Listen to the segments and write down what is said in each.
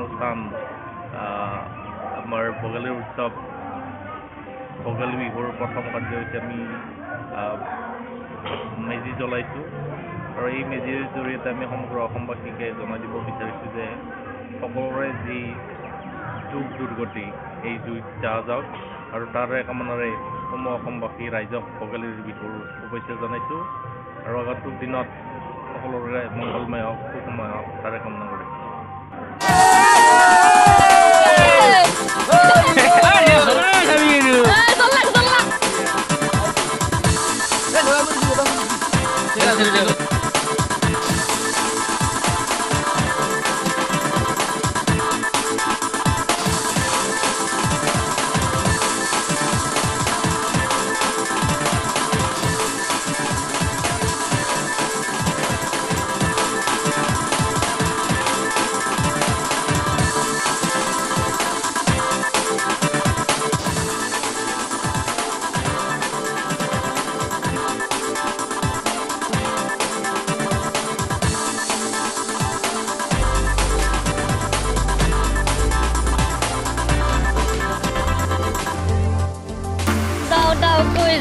স্থান আমাৰ ভোগালীৰ উৎসৱ ভোগালী বিহুৰ প্ৰথম কাৰ্য হৈছে আমি মেজি জ্বলাইছোঁ আৰু এই মেজিৰ জৰিয়তে আমি সমগ্ৰ অসমবাসীকে জনাই দিব বিচাৰিছোঁ যে সকলোৰে যি যুগ দুৰ্গতি এই জুইত যাহ যাওক আৰু তাৰে কামনাৰে সমূহ অসমবাসী ৰাইজক ভোগালীৰ বিহুৰ শুভেচ্ছা জনাইছোঁ আৰু আগন্তুক দিনত সকলোৰে মংগলময় হওক সুখময় হওক তাৰে কামনা কৰিছোঁ।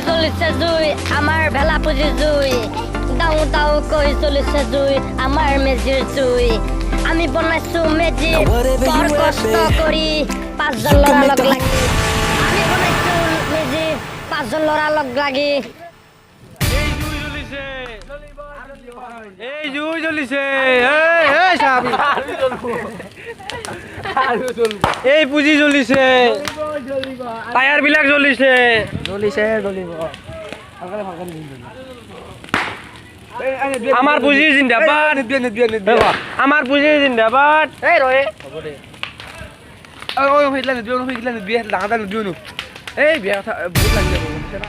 চলিছে জুই আমাৰ ভেলাপুজি জুই দাও দাও কৈ চলিছে জুই আমাৰ মেজিৰ জুই আমি বনাইছো মেজি বৰ কষ্ট কৰি 5জন ল'ৰা লগ লাগি আমি বনাইছো মেজি 5জন ল'ৰা লগ লাগি এই জুই জ্বলিছে এই পুঁজি জ্বলিছে টায়াৰ বিলাক জ্বলিছে আমাৰ পুঁজি জিন্দাবাদ আমাৰ পুঁজি জিন্দাবাদ এই বিয়া বহুত লাগি যাব